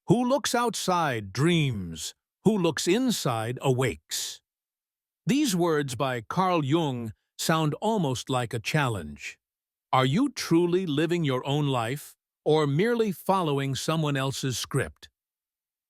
Who looks outside dreams. Who looks inside awakes. These words by Carl Jung sound almost like a challenge. Are you truly living your own life, or merely following someone else's script?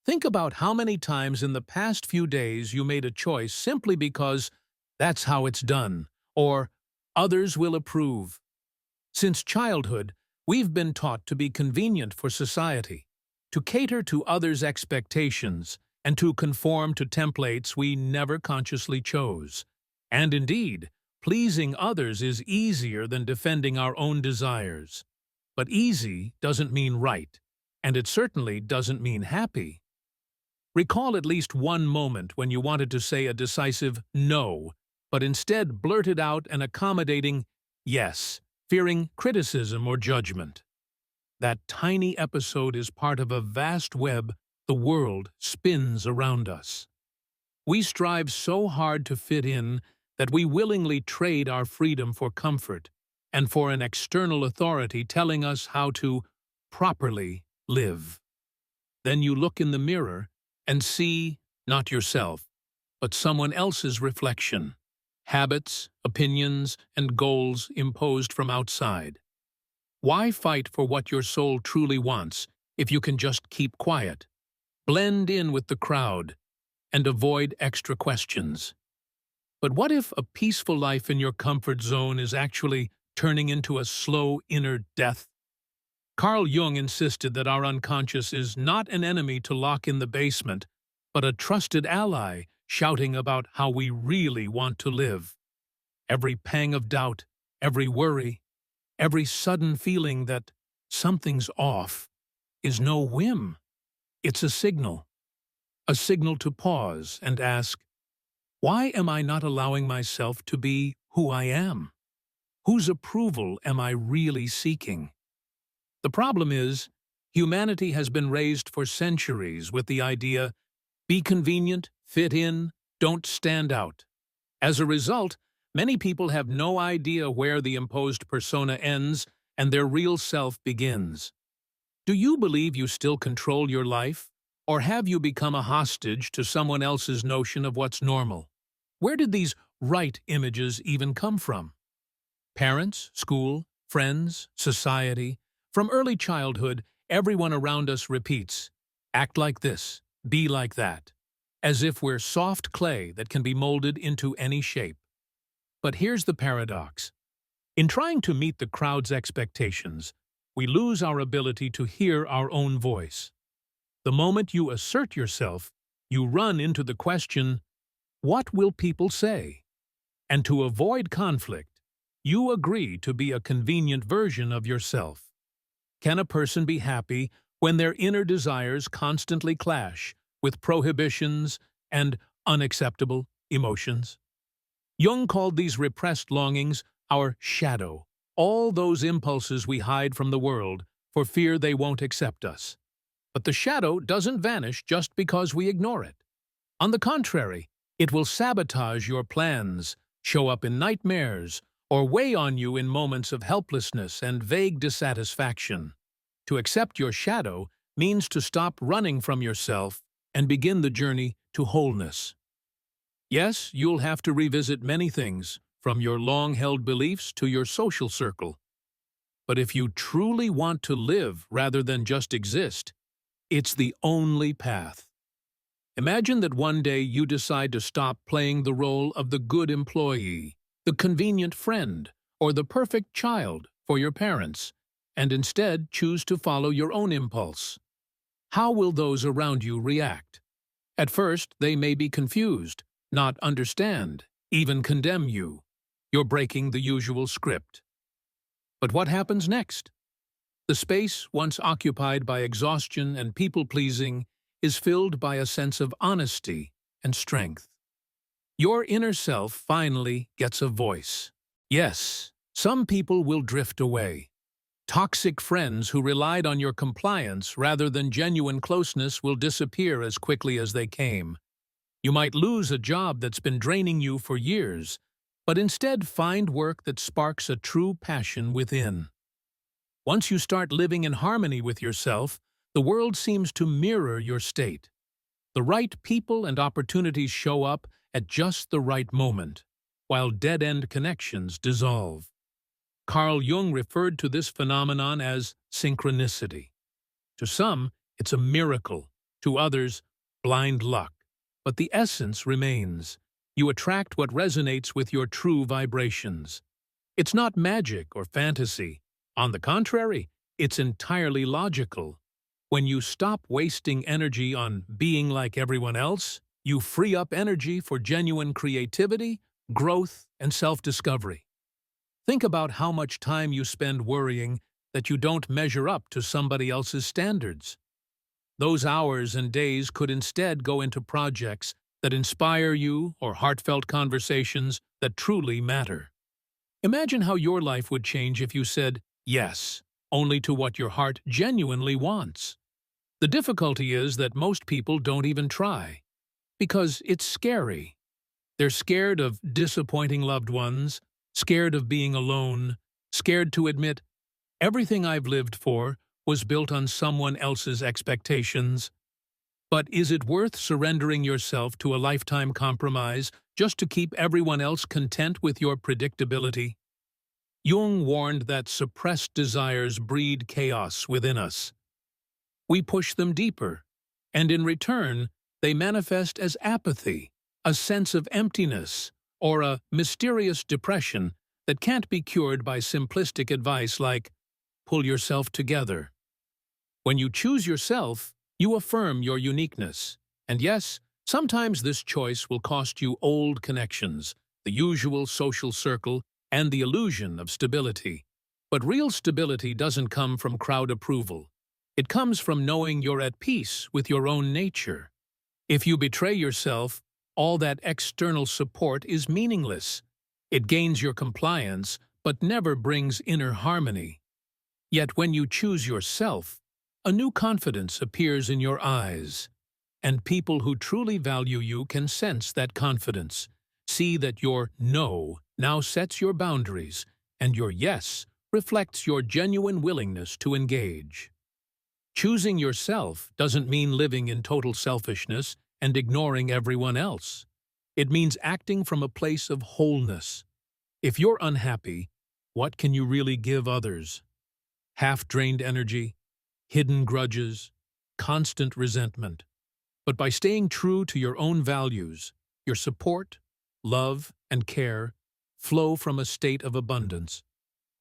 Think about how many times in the past few days you made a choice simply because that's how it's done, or others will approve. Since childhood, we've been taught to be convenient for society, to cater to others' expectations, and to conform to templates we never consciously chose. And indeed, pleasing others is easier than defending our own desires. But easy doesn't mean right, and it certainly doesn't mean happy. Recall at least one moment when you wanted to say a decisive no, but instead blurted out an accommodating yes, fearing criticism or judgment. That tiny episode is part of a vast web the world spins around us. We strive so hard to fit in that we willingly trade our freedom for comfort and for an external authority telling us how to properly live. Then you look in the mirror and see not yourself, but someone else's reflection, habits, opinions, and goals imposed from outside. Why fight for what your soul truly wants if you can just keep quiet, blend in with the crowd, and avoid extra questions? But what if a peaceful life in your comfort zone is actually turning into a slow inner death? Carl Jung insisted that our unconscious is not an enemy to lock in the basement, but a trusted ally shouting about how we really want to live. Every pang of doubt, every worry, every sudden feeling that something's off is no whim. It's a signal to pause and ask, why am I not allowing myself to be who I am? Whose approval am I really seeking? The problem is, humanity has been raised for centuries with the idea, be convenient, fit in, don't stand out. As a result, many people have no idea where the imposed persona ends and their real self begins. Do you believe you still control your life, or have you become a hostage to someone else's notion of what's normal? Where did these right images even come from? Parents, school, friends, society. From early childhood, everyone around us repeats, act like this, be like that, as if we're soft clay that can be molded into any shape. But here's the paradox. In trying to meet the crowd's expectations, we lose our ability to hear our own voice. The moment you assert yourself, you run into the question, what will people say? And to avoid conflict, you agree to be a convenient version of yourself. Can a person be happy when their inner desires constantly clash with prohibitions and unacceptable emotions? Jung called these repressed longings our shadow, all those impulses we hide from the world for fear they won't accept us. But the shadow doesn't vanish just because we ignore it. On the contrary, it will sabotage your plans, show up in nightmares, or weigh on you in moments of helplessness and vague dissatisfaction. To accept your shadow means to stop running from yourself and begin the journey to wholeness. Yes, you'll have to revisit many things, from your long-held beliefs to your social circle. But if you truly want to live rather than just exist, it's the only path. Imagine that one day you decide to stop playing the role of the good employee, the convenient friend, or the perfect child for your parents, and instead choose to follow your own impulse. How will those around you react? At first, they may be confused, not understand, even condemn you. You're breaking the usual script. But what happens next? The space once occupied by exhaustion and people-pleasing is filled by a sense of honesty and strength. Your inner self finally gets a voice. Yes, some people will drift away. Toxic friends who relied on your compliance rather than genuine closeness will disappear as quickly as they came. You might lose a job that's been draining you for years, but instead find work that sparks a true passion within. Once you start living in harmony with yourself, The world seems to mirror your state. The right people and opportunities show up at just the right moment, while dead-end connections dissolve. Carl Jung referred to this phenomenon as synchronicity. To some, it's a miracle. To others, blind luck. But the essence remains. You attract what resonates with your true vibrations. It's not magic or fantasy. On the contrary, it's entirely logical. When you stop wasting energy on being like everyone else, you free up energy for genuine creativity, growth, and self-discovery. Think about how much time you spend worrying that you don't measure up to somebody else's standards. Those hours and days could instead go into projects that inspire you or heartfelt conversations that truly matter. Imagine how your life would change if you said yes only to what your heart genuinely wants. The difficulty is that most people don't even try, because it's scary. They're scared of disappointing loved ones, scared of being alone, scared to admit, everything I've lived for was built on someone else's expectations. But is it worth surrendering yourself to a lifetime compromise just to keep everyone else content with your predictability? Jung warned that suppressed desires breed chaos within us. We push them deeper, and in return, they manifest as apathy, a sense of emptiness, or a mysterious depression that can't be cured by simplistic advice like, pull yourself together. When you choose yourself, you affirm your uniqueness. And yes, sometimes this choice will cost you old connections, the usual social circle, and the illusion of stability. But real stability doesn't come from crowd approval. It comes from knowing you're at peace with your own nature. If you betray yourself, all that external support is meaningless. It gains your compliance, but never brings inner harmony. Yet when you choose yourself, a new confidence appears in your eyes. And people who truly value you can sense that confidence, see that your no now sets your boundaries, and your yes reflects your genuine willingness to engage. Choosing yourself doesn't mean living in total selfishness and ignoring everyone else. It means acting from a place of wholeness. If you're unhappy, what can you really give others? Half-drained energy, hidden grudges, constant resentment. But by staying true to your own values, your support, love, and care flow from a state of abundance.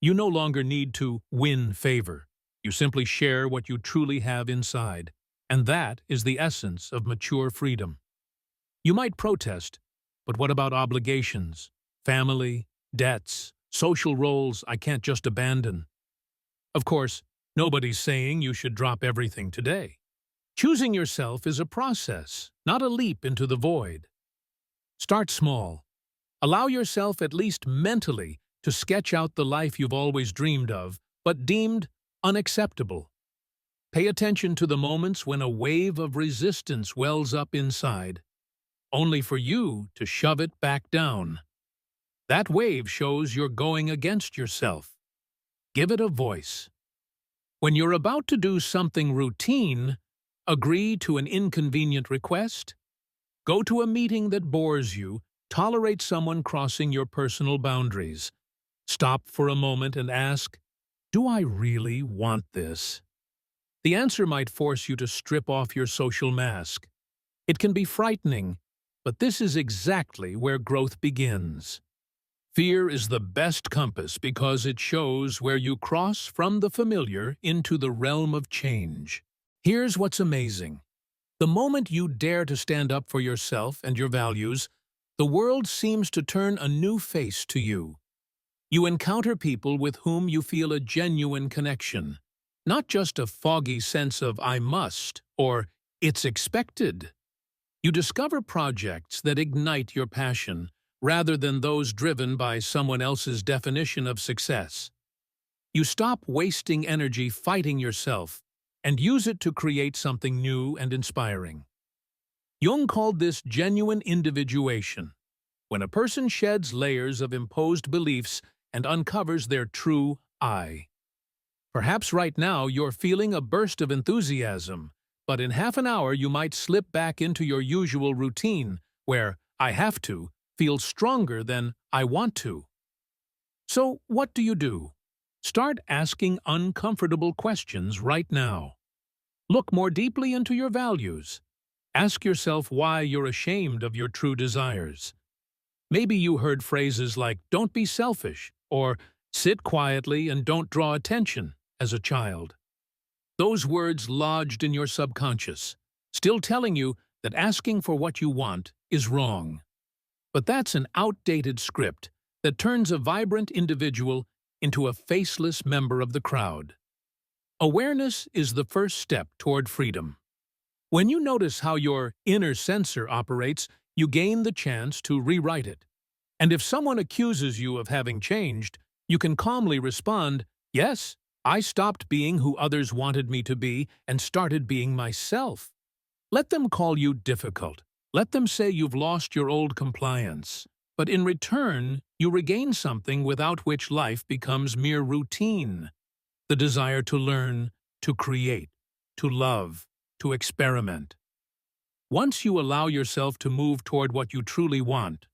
You no longer need to win favor. You simply share what you truly have inside, and that is the essence of mature freedom. You might protest, but what about obligations, family, debts, social roles I can't just abandon? Of course, nobody's saying you should drop everything today. Choosing yourself is a process, not a leap into the void. Start small. Allow yourself at least mentally to sketch out the life you've always dreamed of, but deemed unacceptable. Pay attention to the moments when a wave of resistance wells up inside, only for you to shove it back down. That wave shows you're going against yourself. Give it a voice. When you're about to do something routine, agree to an inconvenient request, go to a meeting that bores you, tolerate someone crossing your personal boundaries. Stop for a moment and ask, do I really want this? The answer might force you to strip off your social mask. It can be frightening, but this is exactly where growth begins. Fear is the best compass because it shows where you cross from the familiar into the realm of change. Here's what's amazing. The moment you dare to stand up for yourself and your values, the world seems to turn a new face to you. You encounter people with whom you feel a genuine connection, not just a foggy sense of I must or it's expected. You discover projects that ignite your passion rather than those driven by someone else's definition of success. You stop wasting energy fighting yourself and use it to create something new and inspiring. Jung called this genuine individuation, when a person sheds layers of imposed beliefs and uncovers their true I. Perhaps right now you're feeling a burst of enthusiasm, but in half an hour you might slip back into your usual routine, where "I have to" feels stronger than "I want to." So what do you do? Start asking uncomfortable questions right now. Look more deeply into your values. Ask yourself why you're ashamed of your true desires. Maybe you heard phrases like "don't be selfish" or "sit quietly and don't draw attention" as a child. Those words lodged in your subconscious, still telling you that asking for what you want is wrong. But that's an outdated script that turns a vibrant individual into a faceless member of the crowd. Awareness is the first step toward freedom. When you notice how your inner censor operates, you gain the chance to rewrite it. And if someone accuses you of having changed, you can calmly respond, "Yes, I stopped being who others wanted me to be and started being myself." Let them call you difficult. Let them say you've lost your old compliance. But in return, you regain something without which life becomes mere routine: the desire to learn, to create, to love, to experiment. Once you allow yourself to move toward what you truly want,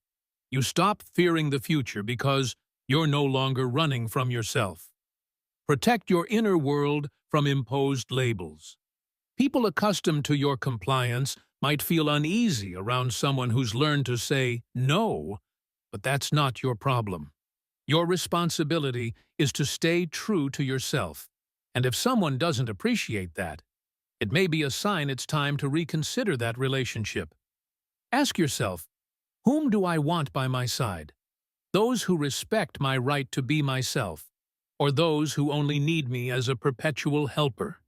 you stop fearing the future because you're no longer running from yourself. Protect your inner world from imposed labels. People accustomed to your compliance might feel uneasy around someone who's learned to say no, but that's not your problem. Your responsibility is to stay true to yourself, and if someone doesn't appreciate that, it may be a sign it's time to reconsider that relationship. Ask yourself, whom do I want by my side? Those who respect my right to be myself, or those who only need me as a perpetual helper?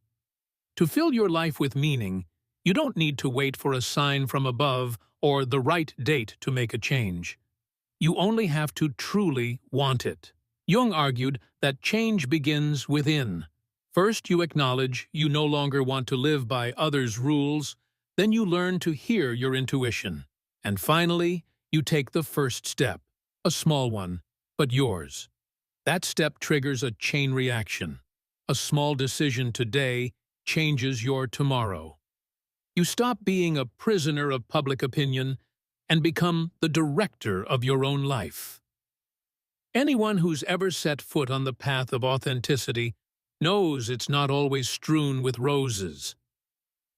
To fill your life with meaning, you don't need to wait for a sign from above or the right date to make a change. You only have to truly want it. Jung argued that change begins within. First, you acknowledge you no longer want to live by others' rules, then you learn to hear your intuition. And finally, you take the first step, a small one, but yours. That step triggers a chain reaction. A small decision today changes your tomorrow. You stop being a prisoner of public opinion and become the director of your own life. Anyone who's ever set foot on the path of authenticity knows it's not always strewn with roses.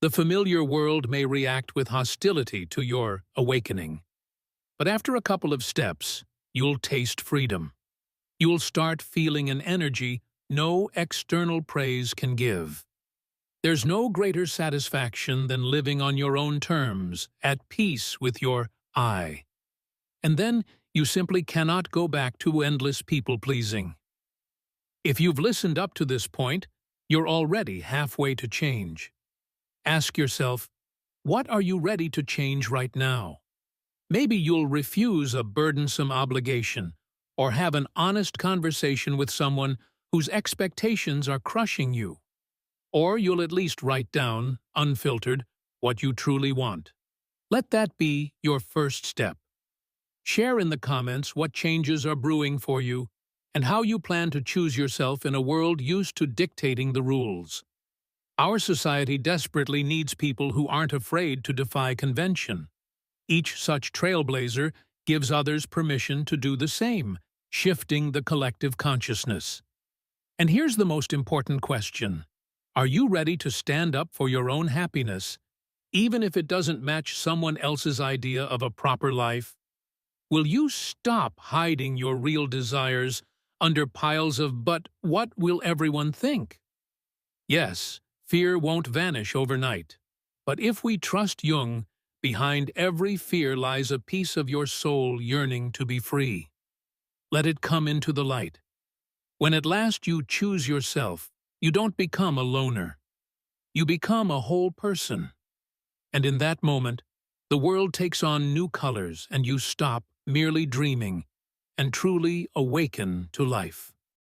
The familiar world may react with hostility to your awakening. But after a couple of steps, you'll taste freedom. You'll start feeling an energy no external praise can give. There's no greater satisfaction than living on your own terms, at peace with your I. And then you simply cannot go back to endless people-pleasing. If you've listened up to this point, you're already halfway to change. Ask yourself, what are you ready to change right now? Maybe you'll refuse a burdensome obligation or have an honest conversation with someone whose expectations are crushing you. Or you'll at least write down, unfiltered, what you truly want. Let that be your first step. Share in the comments what changes are brewing for you and how you plan to choose yourself in a world used to dictating the rules. Our society desperately needs people who aren't afraid to defy convention. Each such trailblazer gives others permission to do the same, shifting the collective consciousness. And here's the most important question. Are you ready to stand up for your own happiness, even if it doesn't match someone else's idea of a proper life? Will you stop hiding your real desires under piles of "but what will everyone think"? Yes, fear won't vanish overnight. But if we trust Jung, behind every fear lies a piece of your soul yearning to be free. Let it come into the light. When at last you choose yourself, you don't become a loner. You become a whole person. And in that moment, the world takes on new colors and you stop merely dreaming and truly awaken to life.